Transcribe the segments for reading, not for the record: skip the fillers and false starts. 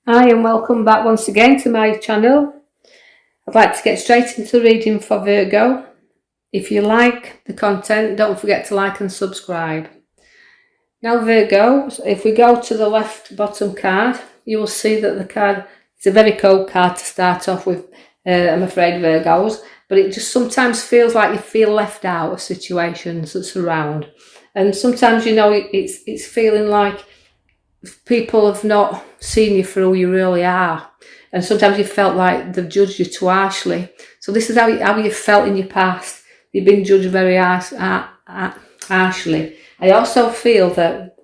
Hi and welcome back once again to my channel. I'd like to get straight into reading for Virgo. If you like the content, don't forget to like and subscribe. Now Virgo, if we go to the left bottom card, you will see that the card is a very cold card to start off with, I'm afraid, Virgos, but it just sometimes feels like you feel left out of situations that surround. And sometimes, it's feeling like people have not seen you for who you really are, and sometimes you felt like they've judged you too harshly. So this is how you felt in your past. You've been judged very harshly. I also feel that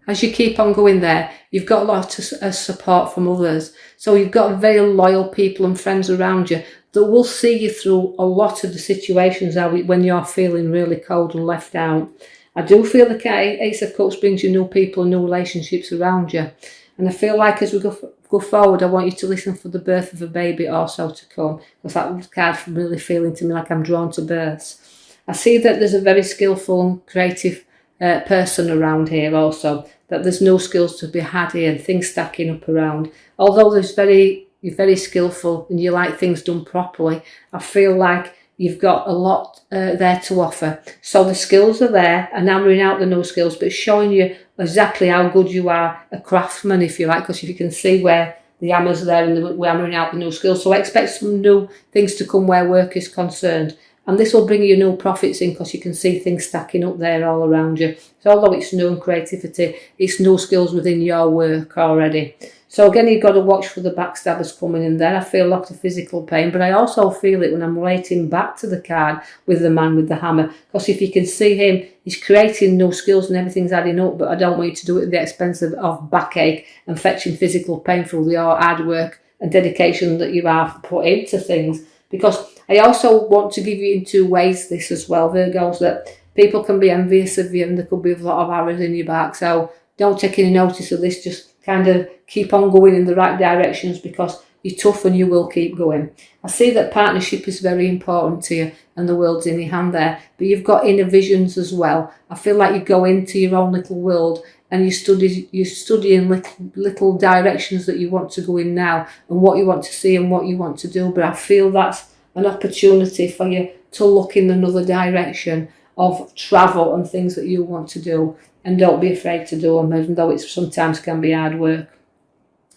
as you keep on going there, you've got a lot of support from others. So you've got very loyal people and friends around you that will see you through a lot of the situations when you're feeling really cold and left out. I do feel the Ace of Cups brings you new people and new relationships around you. And I feel like as we go forward, I want you to listen for the birth of a baby also to come, because that card's really feeling to me like I'm drawn to births. I see that there's a very skillful and creative person around here also, that there's no skills to be had here and things stacking up around. Although you're very skillful and you like things done properly, I feel like you've got a lot there to offer. So the skills are there, and hammering out the no skills, but showing you exactly how good you are a craftsman, if you like, because if you can see where the hammer's there and we're hammering out the no skills. So I expect some new things to come where work is concerned. And this will bring you new profits in, because you can see things stacking up there all around you. So although it's new creativity, it's new skills within your work already. So again, you've got to watch for the backstabbers coming in there. I feel a lot of physical pain, but I also feel it when I'm relating back to the card with the man with the hammer. Because if you can see him, he's creating new skills and everything's adding up, but I don't want you to do it at the expense of backache and fetching physical pain through the hard work and dedication that you have put into things. Because I also want to give you in two ways this as well, Virgos, that people can be envious of you and there could be a lot of arrows in your back. So don't take any notice of this, just kind of keep on going in the right directions, because you're tough and you will keep going. I see that partnership is very important to you and the world's in your hand there, but you've got inner visions as well. I feel like you go into your own little world and you're studying little directions that you want to go in now and what you want to see and what you want to do. But I feel that's an opportunity for you to look in another direction of travel and things that you want to do, and don't be afraid to do them, even though it sometimes can be hard work.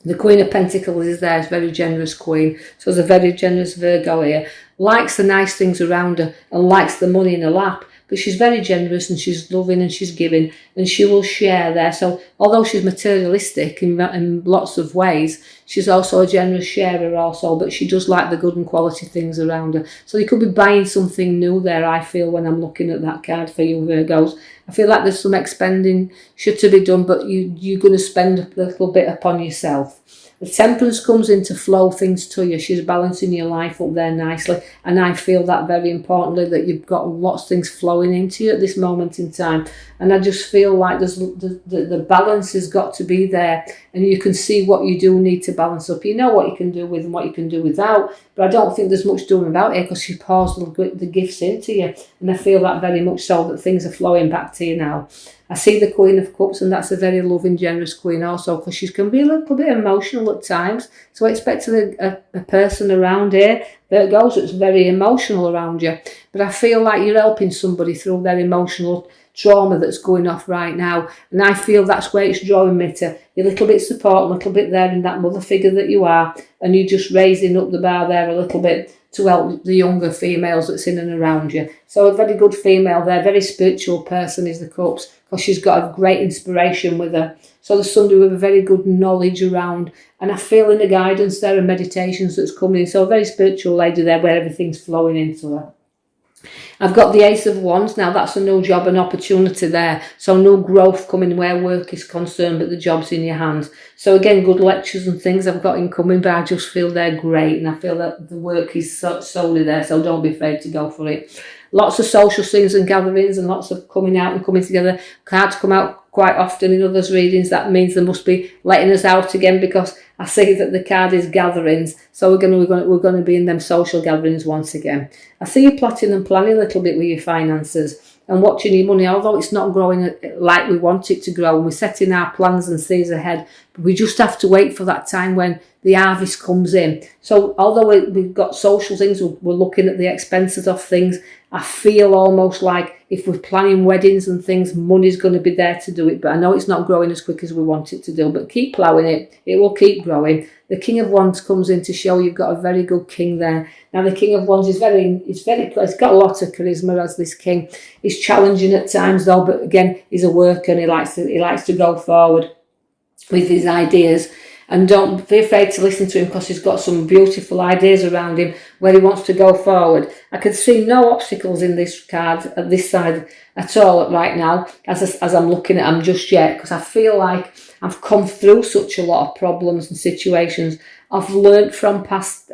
The Queen of Pentacles is there, is a very generous queen. So there's a very generous Virgo here. Likes the nice things around her and likes the money in her lap. But she's very generous and she's loving and she's giving and she will share there. So although she's materialistic in lots of ways, she's also a generous sharer also, but she does like the good and quality things around her. So you could be buying something new there, I feel, when I'm looking at that card for you Virgos. I feel like there's some expending should to be done, but you're going to spend a little bit upon yourself. The Temperance comes in to flow things to you. She's balancing your life up there nicely. And I feel that very importantly, that you've got lots of things flowing into you at this moment in time. And I just feel like the balance has got to be there. And you can see what you do need to balance up. You know what you can do with and what you can do without. But I don't think there's much doing about it, because she pours the gifts into you. And I feel that very much so, that things are flowing back to you now. I see the Queen of Cups, and that's a very loving, generous queen also, because she can be a little bit emotional at times. So I expect a person around here that goes that's very emotional around you. But I feel like you're helping somebody through their emotional trauma that's going off right now. And I feel that's where it's drawing me to. A little bit support, a little bit there in that mother figure that you are. And you're just raising up the bar there a little bit to help the younger females that's in and around you. So a very good female there, very spiritual person is the Cups, because she's got a great inspiration with her. So there's somebody with a very good knowledge around, and I feel in the guidance there and meditations that's coming in. So a very spiritual lady there where everything's flowing into her. I've got the Ace of Wands. Now that's a new job and opportunity there. So no growth coming where work is concerned, but the job's in your hands. So again, good lectures and things I've got incoming, but I just feel they're great. And I feel that the work is solely there. So don't be afraid to go for it. Lots of social things and gatherings and lots of coming out and coming together. Cards come out quite often in others' readings. That means they must be letting us out again, because I see that the card is gatherings. So we're going to be in them social gatherings once again. I see you plotting and planning a little bit with your finances and watching your money, although it's not growing like we want it to grow. And we're setting our plans and sees ahead, We just have to wait for that time when the harvest comes in. So although we've got social things, we're looking at the expenses of things, I feel almost like if we're planning weddings and things, money's going to be there to do it. But I know it's not growing as quick as we want it to do, but keep ploughing it. It will keep growing. The King of Wands comes in to show you've got a very good king there. Now the King of Wands is it's got a lot of charisma as this king. He's challenging at times though, but again, he's a worker and he likes to go forward with his ideas. And don't be afraid to listen to him, because he's got some beautiful ideas around him where he wants to go forward. I can see no obstacles in this card at this side at all right now as I'm looking at him just yet, because I feel like I've come through such a lot of problems and situations. I've learnt from past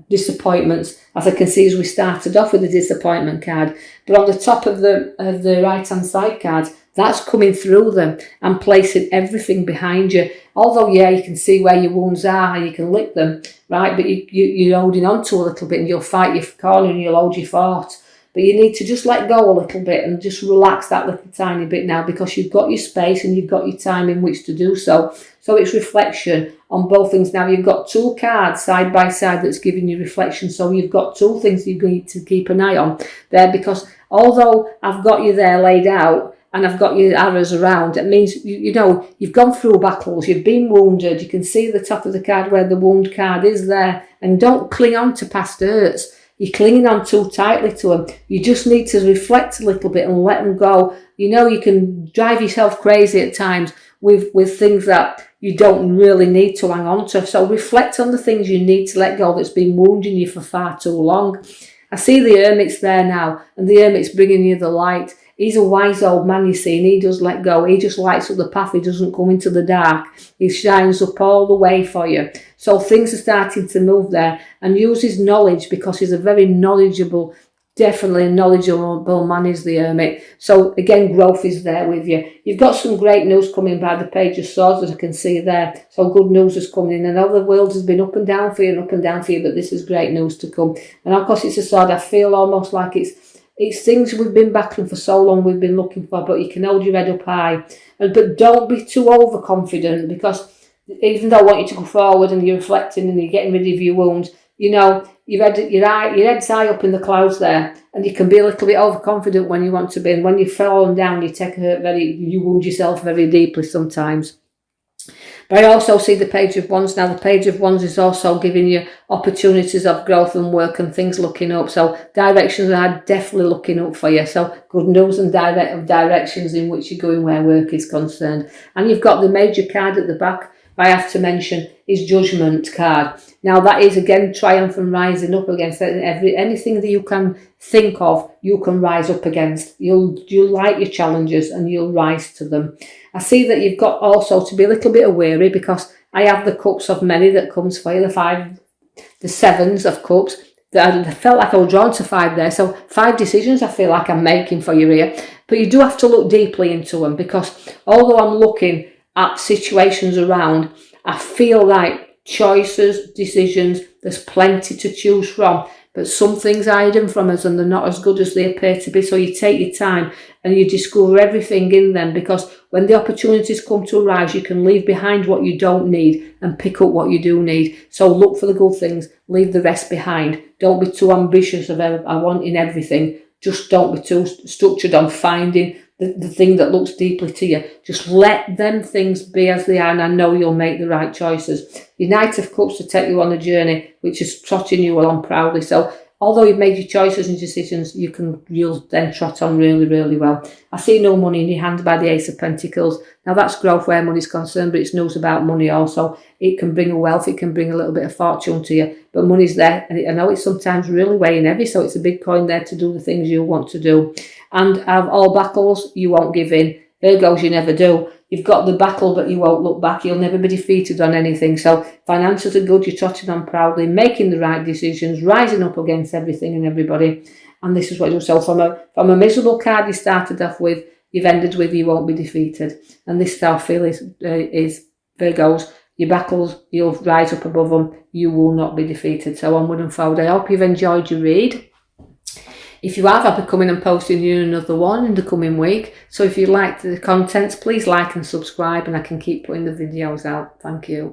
disappointments, as I can see as we started off with the disappointment card. But on the top of the right-hand side card, that's coming through them and placing everything behind you. Although, yeah, you can see where your wounds are and you can lick them, right? But you're holding on to a little bit and you'll fight your corner and you'll hold your fort. But you need to just let go a little bit and just relax that little tiny bit now, because you've got your space and you've got your time in which to do so. So it's reflection on both things. Now you've got two cards side by side that's giving you reflection. So you've got two things you need to keep an eye on there, because although I've got you there laid out, and I've got your arrows around, it means, you know, you've gone through battles, you've been wounded, you can see the top of the card where the wound card is there, and don't cling on to past hurts. You're clinging on too tightly to them. You just need to reflect a little bit and let them go. You know, you can drive yourself crazy at times with things that you don't really need to hang on to. So reflect on the things you need to let go that's been wounding you for far too long. I see the Hermit's there now, and the Hermit's bringing you the light. He's a wise old man, you see, and he does let go. He just lights up the path. He doesn't come into the dark. He shines up all the way for you. So things are starting to move there, and use his knowledge, because he's a very knowledgeable, definitely knowledgeable man is the Hermit. So again, growth is there with you. You've got some great news coming by the Page of Swords that I can see there. So good news is coming in. I know the world has been up and down for you, but this is great news to come. And of course it's a sword. I feel almost like it's things we've been battling for so long, we've been looking for, but you can hold your head up high. But don't be too overconfident, because even though I want you to go forward and you're reflecting and you're getting rid of your wounds, you know, your head's high up in the clouds there, and you can be a little bit overconfident when you want to be. And when you've fallen down, you wound yourself very deeply sometimes. But I also see the Page of Wands. Now the Page of Wands is also giving you opportunities of growth and work and things looking up. So directions are definitely looking up for you. So good news and directions in which you're going where work is concerned. And you've got the major card at the back, I have to mention, is Judgment card. Now that is again triumph and rising up against anything that you can think of, you can rise up against. You'll like your challenges and you'll rise to them. I see that you've got also to be a little bit wary, because I have the Cups of Many that comes for you, the Sevens of Cups. I felt like I was drawn to 5 there. So 5 decisions I feel like I'm making for you here. But you do have to look deeply into them, because although I'm looking at situations around, I feel like choices, decisions, there's plenty to choose from, but some things are hidden from us and they're not as good as they appear to be. So you take your time and you discover everything in them, because when the opportunities come to arise, you can leave behind what you don't need and pick up what you do need. So look for the good things, leave the rest behind. Don't be too ambitious of wanting everything. Just don't be too structured on finding the thing that looks deeply to you. Just let them things be as they are, and I know you'll make the right choices. Your Knight of Cups to take you on a journey which is trotting you along proudly. So although you've made your choices and decisions, you'll then trot on really, really well. I see no money in your hand by the Ace of Pentacles. Now that's growth where money's concerned, but it's news about money also. It can bring a wealth, it can bring a little bit of fortune to you, but money's there, and I know it's sometimes really weighing heavy, so it's a big coin there to do the things you want to do. And of all battles, you won't give in. Virgos, you never do. You've got the battle, but you won't look back. You'll never be defeated on anything. So finances are good. You're trotting on proudly, making the right decisions, rising up against everything and everybody. And this is what you do. So from a miserable card you started off with, you've ended with you won't be defeated. And this I feel is Virgos. Your battles, you'll rise up above them. You will not be defeated. So onward and forward. I hope you've enjoyed your read. If you have, I'll be coming and posting you another one in the coming week. So if you like the contents, please like and subscribe, and I can keep putting the videos out. Thank you.